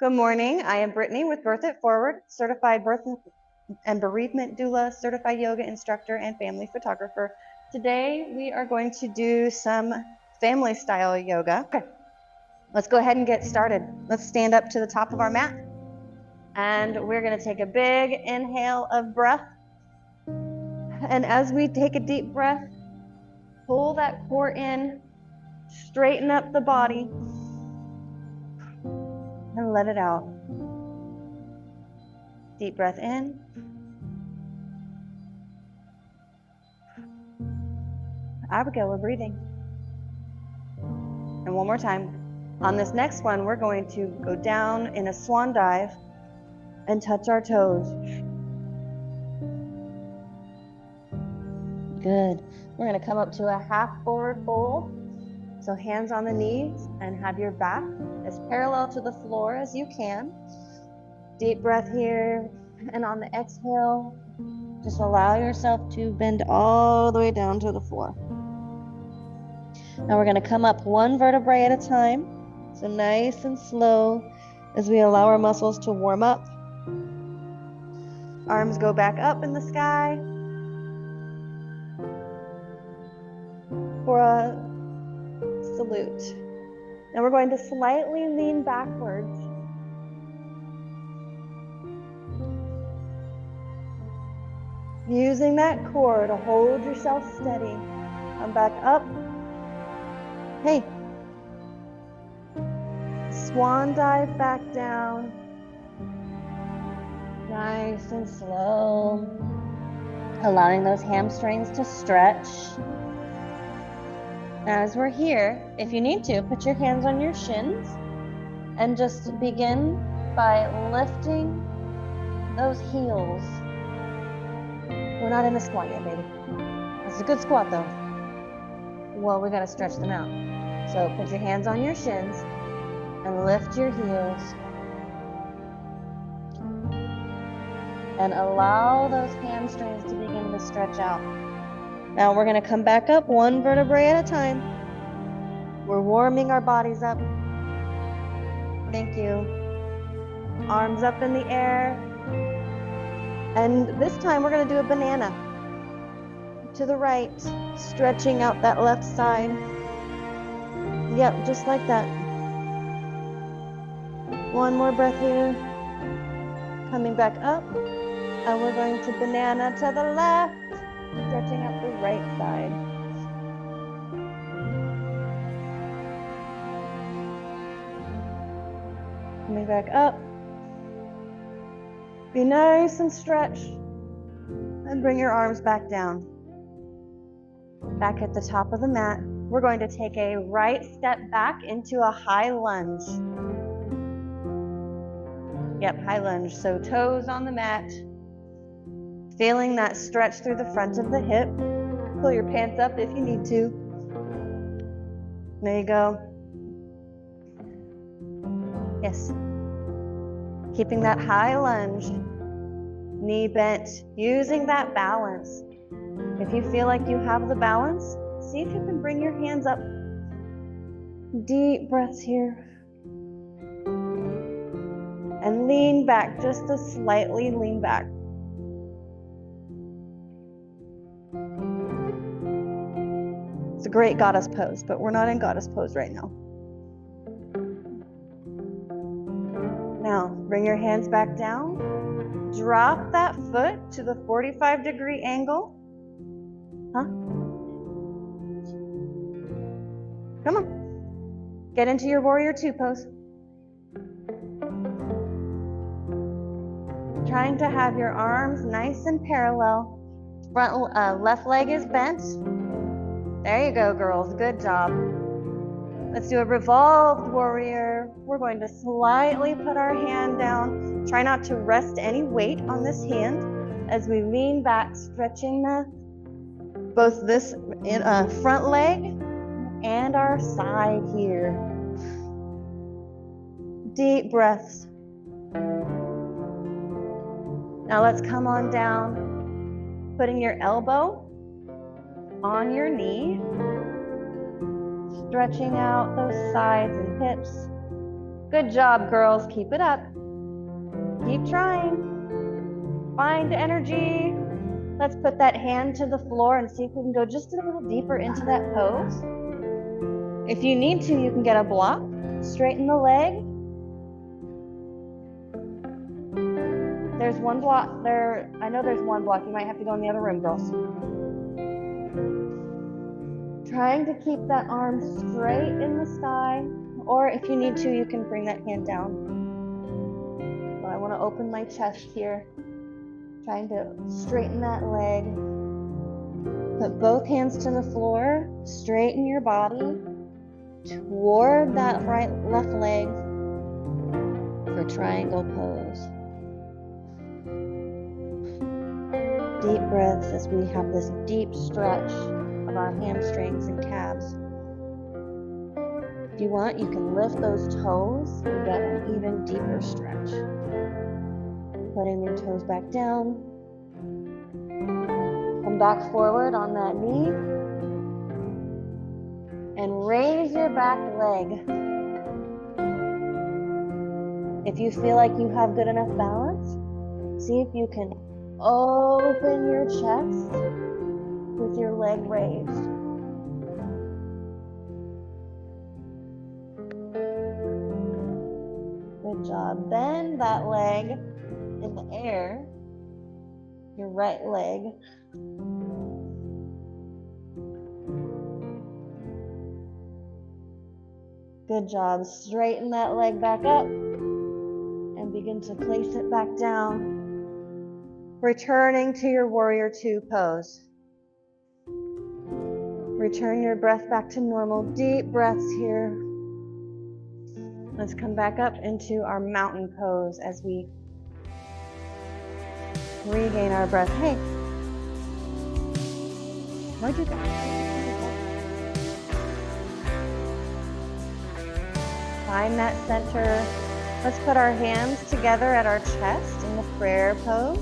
Good morning. I am Brittany with Birth It Forward, certified birth and bereavement doula, certified yoga instructor, and family photographer. Today we are going to do some family style yoga. Okay, let's go ahead and get started. Let's stand up to the top of our mat, and we're going to take a big inhale of breath. And as we take a deep breath, pull that core in, straighten up the body, and let it out. Deep breath in. Abigail, we're breathing. And one more time. On this next one, we're going to go down in a swan dive and touch our toes. Good. We're going to come up to a half forward fold. So hands on the knees and have your back as parallel to the floor as you can. Deep breath here. And on the exhale, just allow yourself to bend all the way down to the floor. Now we're going to come up one vertebrae at a time. So nice and slow as we allow our muscles to warm up. Arms go back up in the sky for a salute. Now we're going to slightly lean backwards. Using that core to hold yourself steady. Come back up. Hey. Swan dive back down. Nice and slow. Allowing those hamstrings to stretch. As we're here, if you need to, put your hands on your shins and just begin by lifting those heels. We're not in a squat yet, baby. It's a good squat though. Well, we gotta stretch them out. So put your hands on your shins and lift your heels. And allow those hamstrings to begin to stretch out. Now we're gonna come back up one vertebrae at a time. We're warming our bodies up. Thank you. Arms up in the air. And this time we're gonna do a banana. To the right, stretching out that left side. Yep, just like that. One more breath here. Coming back up. And we're going to banana to the left, stretching out the right side. Coming back up. Be nice and stretched. And bring your arms back down. Back at the top of the mat, we're going to take a right step back into a high lunge. Yep, high lunge. So toes on the mat. Feeling that stretch through the front of the hip. Pull your pants up if you need to. There you go. Yes. Keeping that high lunge. Knee bent. Using that balance. If you feel like you have the balance, see if you can bring your hands up. Deep breaths here. And lean back, just to slightly lean back. It's a great goddess pose, but we're not in goddess pose right now. Now, bring your hands back down. Drop that foot to the 45-degree angle. Huh? Come on. Get into your warrior two pose. Trying to have your arms nice and parallel. Left leg is bent. There you go, girls. Good job. Let's do a revolved warrior. We're going to slightly put our hand down. Try not to rest any weight on this hand as we lean back, stretching both this front leg and our side here. Deep breaths. Now let's come on down, putting your elbow on your knee, stretching out those sides and hips. Good job, girls. Keep it up. Keep trying. Find energy. Let's put that hand to the floor and see if we can go just a little deeper into that pose. If you need to, you can get a block. Straighten the leg. There's one block there. I know there's one block. You might have to go in the other room, girls. Trying to keep that arm straight in the sky, or if you need to, you can bring that hand down. But I want to open my chest here. Trying to straighten that leg. Put both hands to the floor. Straighten your body toward that left leg for triangle pose. Deep breaths as we have this deep stretch of our hamstrings and calves. If you want, you can lift those toes and get an even deeper stretch. Putting your toes back down. Come back forward on that knee. And raise your back leg. If you feel like you have good enough balance, see if you can open your chest with your leg raised. Good job. Bend that leg in the air, your right leg. Good job. Straighten that leg back up and begin to place it back down. Returning to your warrior two pose. Return your breath back to normal. Deep breaths here. Let's come back up into our mountain pose as we regain our breath. Hey, where'd you go? Find that center. Let's put our hands together at our chest in the prayer pose.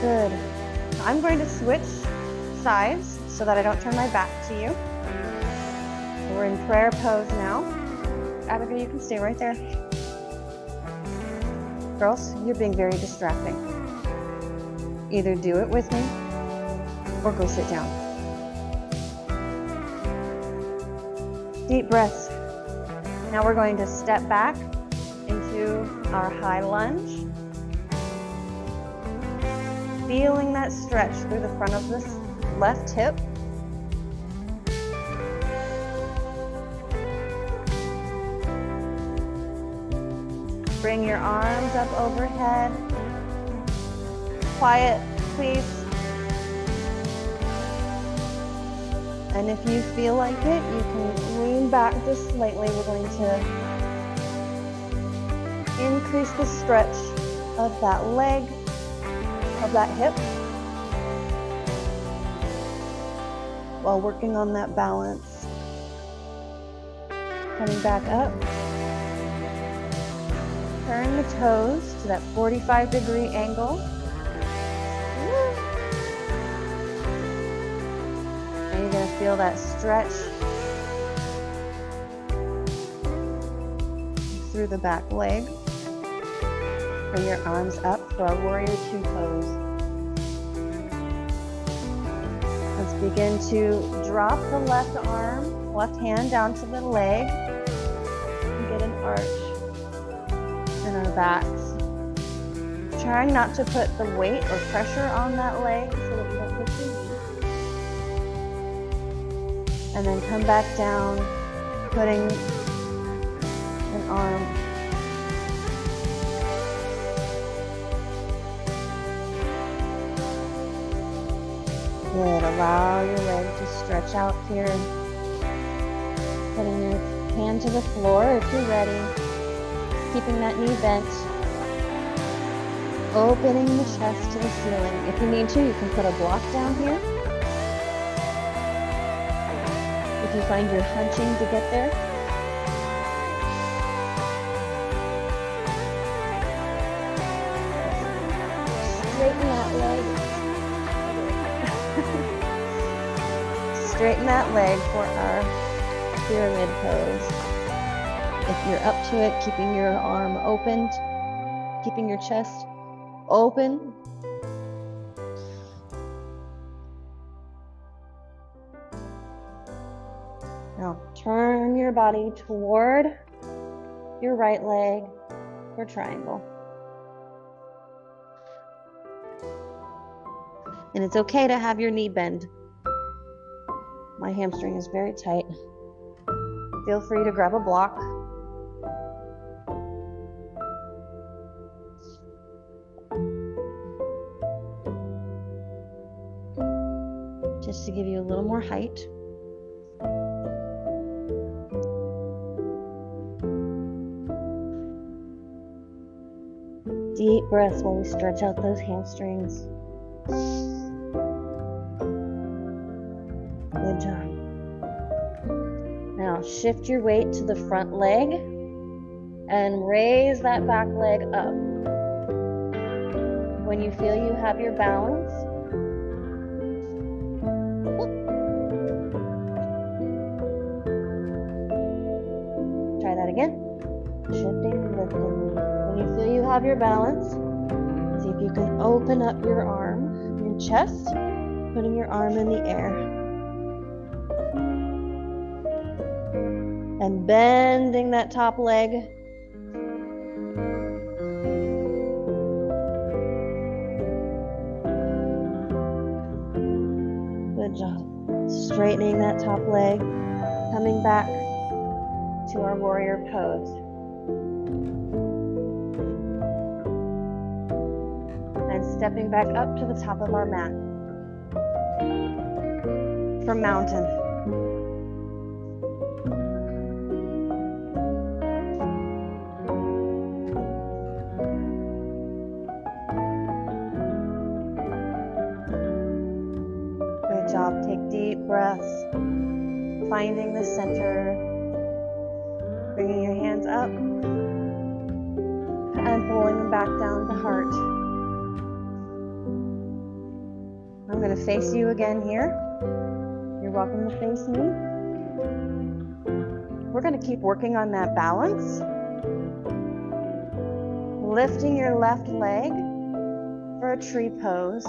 Good. I'm going to switch sides so that I don't turn my back to you. We're in prayer pose now. Abigail, you can stay right there. Girls, you're being very distracting. Either do it with me or go sit down. Deep breaths. Now we're going to step back into our high lunge. Feeling that stretch through the front of this left hip. Bring your arms up overhead. Quiet, please. And if you feel like it, you can lean back just slightly. We're going to increase the stretch of that leg, of that hip, while working on that balance. Coming back up. Turn the toes to that 45-degree angle. And you're going to feel that stretch through the back leg. Bring your arms up for our warrior two pose. Let's begin to drop the left arm, left hand down to the leg and get an arch in our backs. Trying not to put the weight or pressure on that leg so that you don't push your knee. And then come back down, putting an arm. Good. Allow your leg to stretch out here. Putting your hand to the floor if you're ready. Keeping that knee bent. Opening the chest to the ceiling. If you need to, you can put a block down here. If you find you're hunching to get there. Straighten that leg. Straighten that leg for our pyramid pose. If you're up to it, keeping your arm opened, keeping your chest open. Now turn your body toward your right leg for triangle. And it's okay to have your knee bend. My hamstring is very tight. Feel free to grab a block. Just to give you a little more height. Deep breaths while we stretch out those hamstrings. Good job. Now shift your weight to the front leg and raise that back leg up. When you feel you have your balance, try that again. Shifting, lifting. When you feel you have your balance, see if you can open up your arm, your chest, putting your arm in the air. And bending that top leg. Good job. Straightening that top leg, coming back to our warrior pose. And stepping back up to the top of our mat for mountain. Good job. Take deep breaths, finding the center, bringing your hands up and pulling them back down to heart. I'm going to face you again here. You're welcome to face me. We're going to keep working on that balance. Lifting your left leg for a tree pose.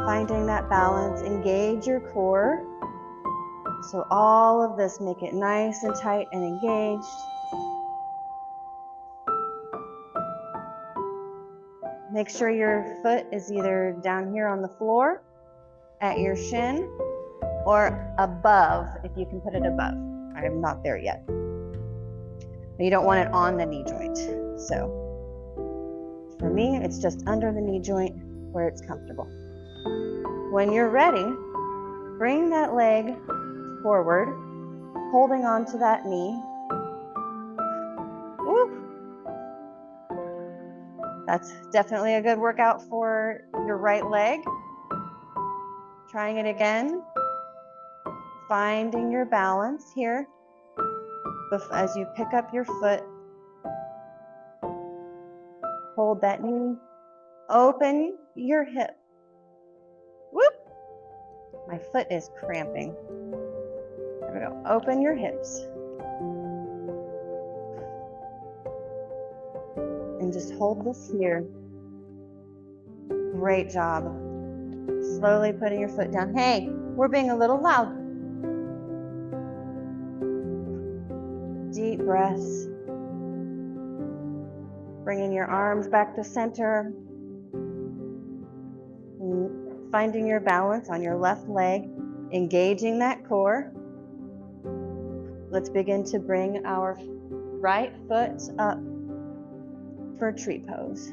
Finding that balance, engage your core. So all of this, make it nice and tight and engaged. Make sure your foot is either down here on the floor at your shin or above, if you can put it above. I am not there yet. You don't want it on the knee joint. So for me, it's just under the knee joint where it's comfortable. When you're ready, bring that leg forward, holding on to that knee. Woo. That's definitely a good workout for your right leg. Trying it again. Finding your balance here as you pick up your foot. Hold that knee. Open your hip. Whoop! My foot is cramping. There we go. Open your hips. And just hold this here. Great job. Slowly putting your foot down. Hey, we're being a little loud. Deep breaths. Bringing your arms back to center. Finding your balance on your left leg. Engaging that core. Let's begin to bring our right foot up for a tree pose.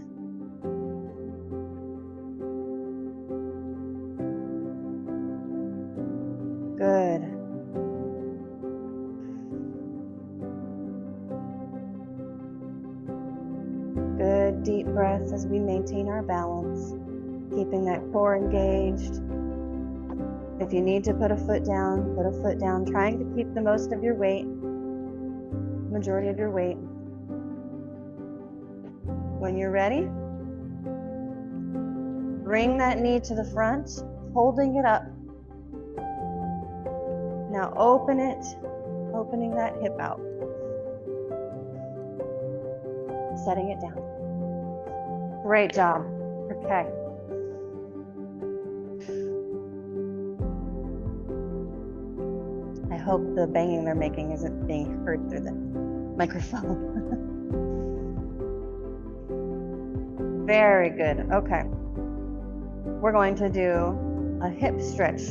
Good. Good deep breaths as we maintain our balance, keeping that core engaged. If you need to put a foot down, put a foot down, trying to keep the most of your weight, majority of your weight. When you're ready, bring that knee to the front, holding it up. Now open it, opening that hip out. Setting it down. Great job. Okay. I hope the banging they're making isn't being heard through the microphone. Very good. Okay. We're going to do a hip stretch,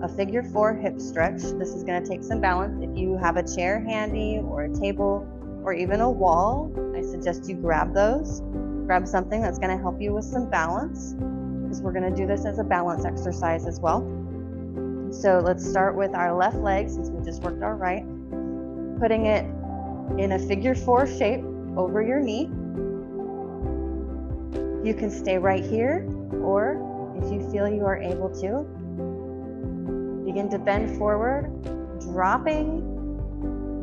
a figure 4 hip stretch. This is going to take some balance. If you have a chair handy or a table or even a wall, I suggest you grab those. Grab something that's going to help you with some balance, because we're going to do this as a balance exercise as well. So let's start with our left leg, since we just worked our right, putting it in a figure 4 shape over your knee. You can stay right here, or if you feel you are able to, begin to bend forward, dropping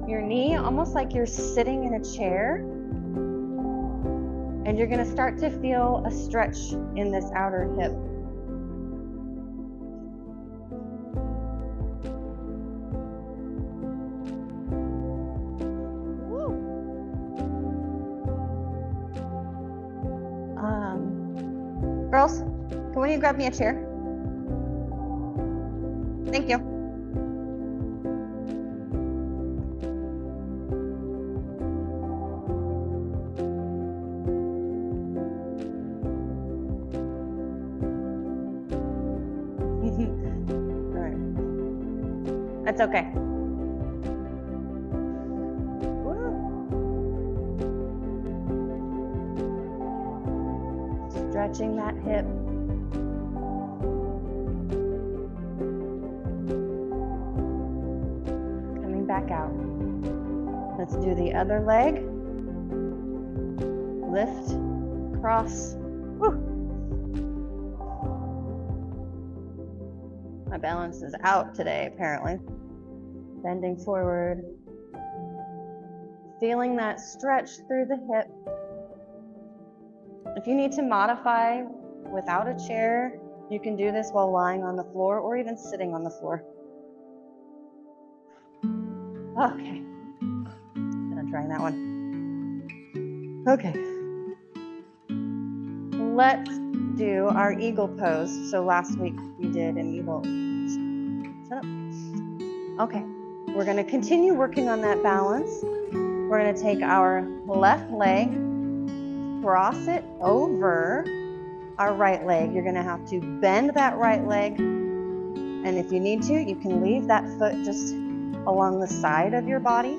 your knee almost like you're sitting in a chair. And you're going to start to feel a stretch in this outer hip. Girls, can one of you grab me a chair? Thank you. All right. That's okay. Stretching that hip. Coming back out. Let's do the other leg. Lift, cross. Woo. My balance is out today, apparently. Bending forward. Feeling that stretch through the hip. If you need to modify without a chair, you can do this while lying on the floor or even sitting on the floor. Okay. I'm trying that one. Okay. Let's do our eagle pose. So last week we did an eagle. Shut up. Okay. We're going to continue working on that balance. We're going to take our left leg, cross it over our right leg. You're going to have to bend that right leg. And if you need to, you can leave that foot just along the side of your body.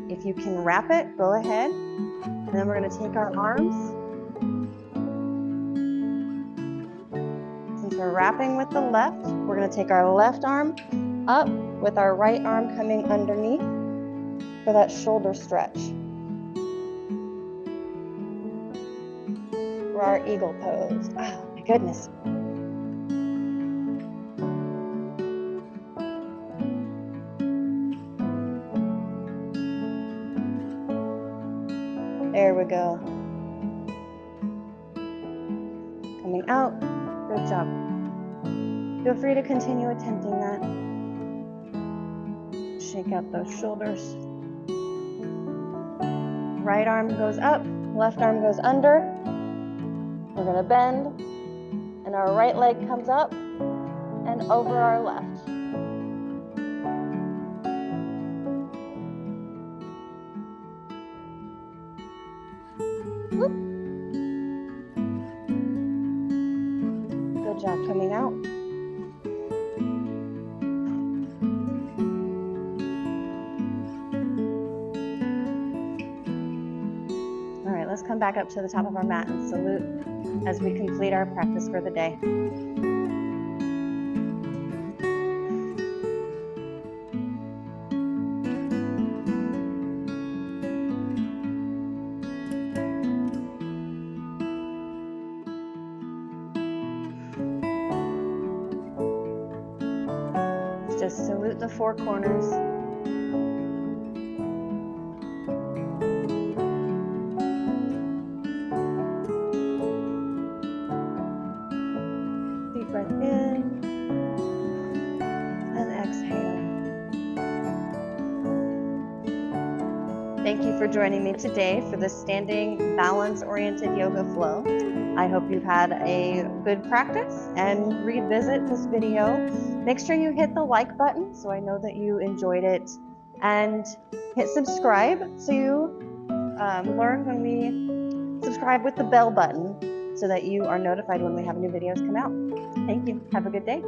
If you can wrap it, go ahead. And then we're going to take our arms. Since we're wrapping with the left, we're going to take our left arm up with our right arm coming underneath for that shoulder stretch. For our eagle pose. Oh my goodness. There we go. Coming out. Good job. Feel free to continue attempting that. Shake out those shoulders. Right arm goes up, left arm goes under. We're going to bend, and our right leg comes up and over our left. Whoop. Good job coming out. All right, let's come back up to the top of our mat and salute as we complete our practice for the day. Just salute the four corners. Deep breath in and exhale. for joining me today for the standing balance-oriented yoga flow. I hope you've had a good practice and revisit this video. Make sure you hit the like button so I know that you enjoyed it, and hit subscribe so you learn when we subscribe with the bell button so that you are notified when we have new videos come out. Thank you. Have a good day.